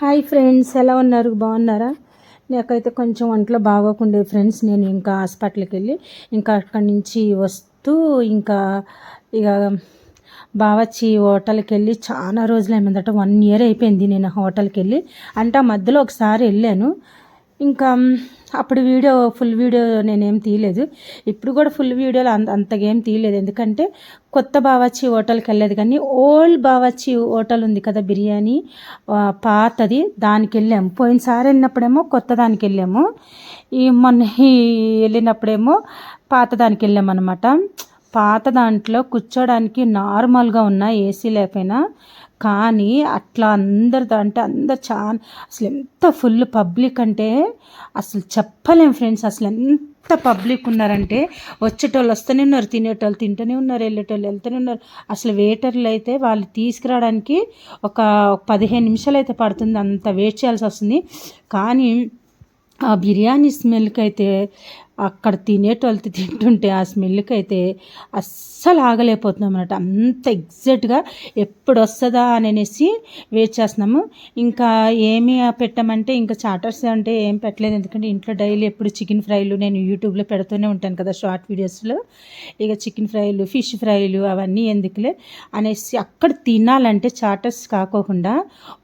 Hi friends, ఎలా ఉన్నారు? బాగున్నారా? నాకైతే కొంచెం ఒంట్లో బాగోకుండే ఫ్రెండ్స్. నేను ఇంకా హాస్పిటల్కి వెళ్ళి ఇంకా అక్కడి నుంచి వస్తూ ఇంకా ఇక బావచ్చి హోటల్కి వెళ్ళి చాలా రోజులు ఏమైందట, 1 ఇయర్ అయిపోయింది నేను హోటల్కి వెళ్ళి. అంటే ఆ మధ్యలో ఒకసారి వెళ్ళాను. ఇంకా అప్పుడు ఫుల్ వీడియో నేనేం తీయలేదు. ఇప్పుడు కూడా ఫుల్ వీడియోలు అంతగా ఏం తీయలేదు, ఎందుకంటే కొత్త బావచ్చి హోటల్కి వెళ్ళలేదు. కానీ ఓల్డ్ బావచ్చి హోటల్ ఉంది కదా, బిర్యానీ పాతది, దానికి వెళ్ళాము. పోయినసారి వెళ్ళినప్పుడేమో కొత్త దానికి వెళ్ళాము, మొన్న వెళ్ళినప్పుడేమో పాత దానికి వెళ్ళాము అనమాట. పాత దాంట్లో కూర్చోడానికి నార్మల్గా ఉన్న ఏసీ లేకపోయినా, కానీ అట్లా అందరు చాలా అసలు ఎంత ఫుల్ పబ్లిక్ అంటే అసలు చెప్పలేం ఫ్రెండ్స్. అసలు ఎంత పబ్లిక్ ఉన్నారంటే వచ్చేటోళ్ళు వస్తూనే ఉన్నారు, తినేటోళ్ళు తింటూనే ఉన్నారు, వెళ్ళేటోళ్ళు వెళ్తూనే ఉన్నారు. అసలు వెయిటర్లు అయితే వాళ్ళు తీసుకురావడానికి ఒక 15 నిమిషాలు అయితే పడుతుంది, అంత వెయిట్ చేయాల్సి వస్తుంది. కానీ ఆ బిర్యానీ స్మెల్కి అయితే అక్కడ తినేటోళ్ళు తింటుంటే ఆ స్మెల్కి అయితే అస్సలు ఆగలేకపోతున్నాం అన్నమాట. అంత ఎగ్జాక్ట్గా ఎప్పుడు వస్తుందా అనేసి వెయిట్ చేస్తున్నాము. ఇంకా ఏమి పెట్టామంటే ఇంకా చాటర్స్ అంటే ఏం పెట్టలేదు, ఎందుకంటే ఇంట్లో డైలీ ఎప్పుడు చికెన్ ఫ్రైలు నేను యూట్యూబ్లో పెడుతూనే ఉంటాను కదా షార్ట్ వీడియోస్లో. ఇక చికెన్ ఫ్రైలు, ఫిష్ ఫ్రైలు అవన్నీ ఎందుకులే అనేసి అక్కడ తినాలంటే చాటర్స్ కాకోకుండా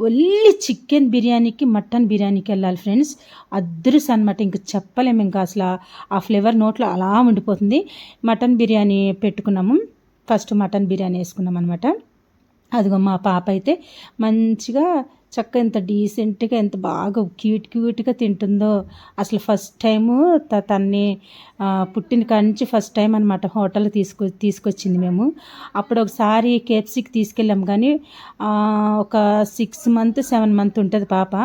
ఓన్లీ చికెన్ బిర్యానీకి మటన్ బిర్యానీకి వెళ్ళాలి ఫ్రెండ్స్. అదృశ్యం అనమాట, ఇంక చెప్పలేము. ఇంకా అసలు ఆ ఫ్లేవర్ నోట్లో అలా ఉండిపోతుంది. మటన్ బిర్యానీ పెట్టుకున్నాము, ఫస్ట్ మటన్ బిర్యానీ వేసుకున్నాం అనమాట. అదిగో మా పాప అయితే మంచిగా చక్కగా ఎంత డీసెంట్గా ఎంత బాగా క్యూట్గా తింటుందో. అసలు ఫస్ట్ టైము తన్ని పుట్టిన కాంచి ఫస్ట్ టైం అనమాట హోటల్ తీసుకొచ్చింది మేము. అప్పుడు ఒకసారి కేఎఫ్సీకి తీసుకెళ్ళాం, కానీ ఒక 6 months 7 months ఉంటుంది పాప.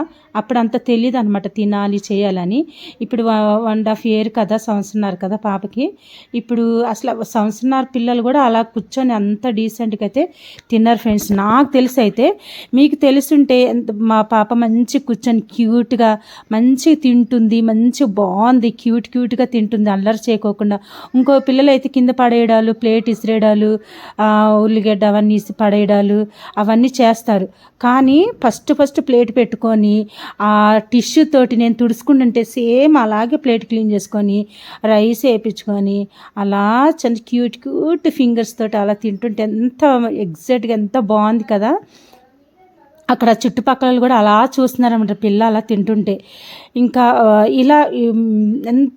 అప్పుడు అంత తెలియదు అనమాట తినాలి చేయాలని. ఇప్పుడు 1.5 year కదా, సంవత్సరంన్నర కదా పాపకి. ఇప్పుడు అసలు సంవత్సరంన్నర పిల్లలు కూడా అలా కూర్చొని అంత డీసెంట్గా అయితే తిన్నారు ఫ్రెండ్స్. నాకు తెలిసి అయితే మీకు తెలుసుంటే మా పాప మంచి కూర్చొని క్యూట్గా మంచిగా తింటుంది, మంచి బాగుంది, క్యూట్గా తింటుంది అల్లరి చేయకోకుండా. ఇంకో పిల్లలు అయితే కింద పడేయడాలు, ప్లేట్ ఇసిరేయడాలు, ఉల్లిగడ్డ అవన్నీ ఇసి పడేయడాలు అవన్నీ చేస్తారు. కానీ ఫస్ట్ ప్లేట్ పెట్టుకొని ఆ టిష్యూ తోటి నేను తుడుచుకుంటుంటే సేమ్ అలాగే ప్లేట్ క్లీన్ చేసుకొని రైస్ వేయించుకొని అలా చిన్న క్యూట్ ఫింగర్స్ తోటి అలా తింటుంటే ఎంత ఎగ్జాక్ట్గా ఎంత బాగుంది కదా. అక్కడ చుట్టుపక్కల కూడా అలా చూస్తున్నారన్నమాట పిల్ల అలా తింటుంటే. ఇంకా ఇలా ఎంత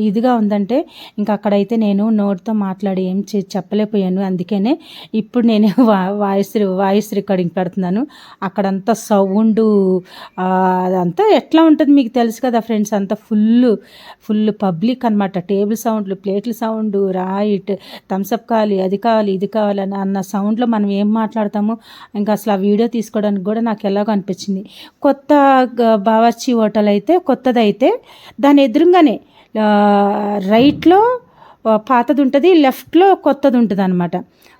ఇదిగా ఉందంటే ఇంకా అక్కడైతే నేను నోటితో మాట్లాడి ఏం చెప్పలేకపోయాను. అందుకనే ఇప్పుడు నేను వాయిస్ రికార్డింగ్ పెడుతున్నాను. అక్కడంతా సౌండు అదంతా ఎట్లా ఉంటుంది మీకు తెలుసు కదా ఫ్రెండ్స్. అంతా ఫుల్ పబ్లిక్ అనమాట. టేబుల్ సౌండ్లు, ప్లేట్ల సౌండ్, రైట్ థమ్స్అప్ కావాలి, అది కావాలి, ఇది కావాలని అన్న సౌండ్లో మనం ఏం మాట్లాడతాము. ఇంకా అసలు ఆ వీడియో తీసుకోవడానికి కూడా నాకు ఎలాగో అనిపించింది. కొత్త బావర్చి హోటల్ అయితే కొత్తదైతే దాని ఎదురుగానే రైట్లో పాతది ఉంటుంది, లెఫ్ట్లో కొత్తది ఉంటుంది అనమాట.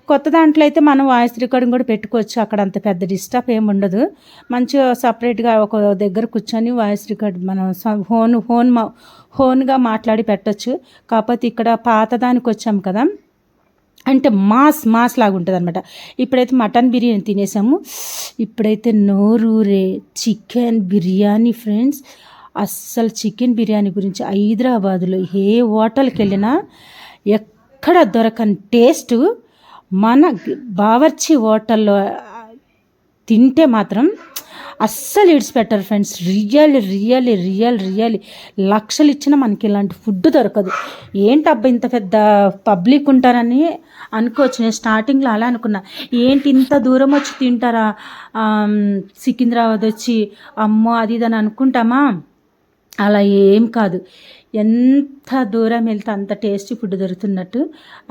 కొత్త దాంట్లో అయితే మనం వాయిస్ రికార్డింగ్ కూడా పెట్టుకోవచ్చు. అక్కడ అంత పెద్ద డిస్టర్బ్ ఏమి ఉండదు. మంచిగా సపరేట్గా ఒక దగ్గర కూర్చొని వాయిస్ రికార్డ్ మనం హోన్గా మాట్లాడి పెట్టచ్చు. కాకపోతే ఇక్కడ పాతదానికి వచ్చాము కదా, అంటే మాస్ లాగా ఉంటుంది అనమాట. ఇప్పుడైతే మటన్ బిర్యానీ తినేసాము. ఇప్పుడైతే నోరూరే చికెన్ బిర్యానీ ఫ్రెండ్స్. అస్సలు చికెన్ బిర్యానీ గురించి హైదరాబాదులో ఏ హోటల్కి వెళ్ళినా ఎక్కడ దొరకని టేస్ట్ మన బావర్చి హోటల్లో తింటే మాత్రం అస్సలు ఇడిచిపెట్టారు ఫ్రెండ్స్. రియల్లీ లక్షలు ఇచ్చినా మనకి ఇలాంటి ఫుడ్ దొరకదు. ఏంటబ్బా ఇంత పెద్ద పబ్లిక్ ఉంటారని అనుకోవచ్చు. నేను స్టార్టింగ్లో అలా అనుకున్నా, ఏంటి ఇంత దూరం వచ్చి తింటారా, సికింద్రాబాద్ వచ్చి అమ్మో అది ఇది అని అనుకుంటామా. అలా ఏం కాదు, ఎంత దూరం వెళ్తే అంత టేస్టీ ఫుడ్ దొరుకుతున్నట్టు.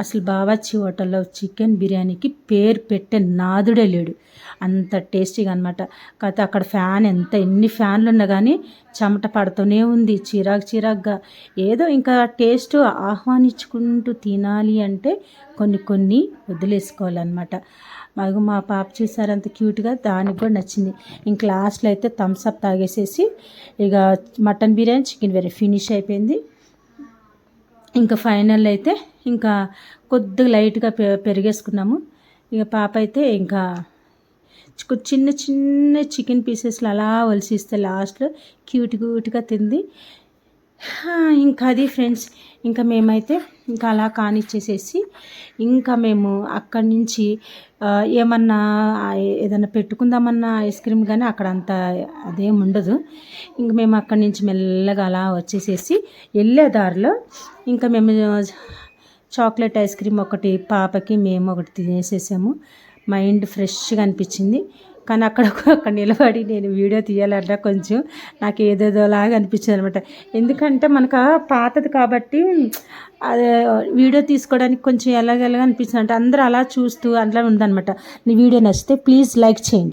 అసలు బావర్చి హోటల్లో చికెన్ బిర్యానీకి పేరు పెట్టే నాదుడే లేడు, అంత టేస్టీగా అనమాట. కాకపోతే అక్కడ ఎన్ని ఫ్యాన్లు ఉన్నా కానీ చెమట పడుతూనే ఉంది, చిరాగ్గా. ఏదో ఇంకా టేస్ట్ ఆహ్వానించుకుంటూ తినాలి అంటే కొన్ని వదిలేసుకోవాలన్నమాట. మాకు మా పాప చూసారు అంత క్యూట్గా, దానికి కూడా నచ్చింది. ఇంక లాస్ట్లో అయితే థమ్స్అప్ తాగేసేసి ఇక mutton biryani, chicken biryani finish అయిపోయింది. ఇంకా ఫైనల్ అయితే ఇంకా కొద్దిగా లైట్గా పెరిగేసుకున్నాము. ఇక పాప అయితే ఇంకా చిన్న చిన్న చికెన్ పీసెస్లు అలా ఒలిసిస్తే లాస్ట్లో క్యూట్గా తింది. ఇంకా అది ఫ్రెండ్స్, ఇంకా మేమైతే ఇంకా అలా కానిచ్చేసేసి ఇంకా మేము అక్కడి నుంచి ఏమన్నా ఏదైనా పెట్టుకుందామన్న ఐస్ క్రీమ్ కానీ అక్కడ అంత అదేం ఉండదు. ఇంక మేము అక్కడి నుంచి మెల్లగా అలా వచ్చేసేసి వెళ్ళే దారిలో ఇంకా మేము చాక్లెట్ ఐస్ క్రీమ్ ఒకటి పాపకి, మేము ఒకటి తినేసేసాము. మైండ్ ఫ్రెష్గా అనిపించింది. కానీ అక్కడ నిలబడి నేను వీడియో తీయాలన్నా కొంచెం నాకు ఏదేదోలాగా అనిపించింది అనమాట. ఎందుకంటే మనకు పాతది కాబట్టి అదే వీడియో తీసుకోవడానికి కొంచెం ఎలాగెలాగా అనిపించింది అంటే అందరూ అలా చూస్తూ అట్లా ఉందన్నమాట. నీ వీడియో నచ్చితే ప్లీజ్ లైక్ చేయండి.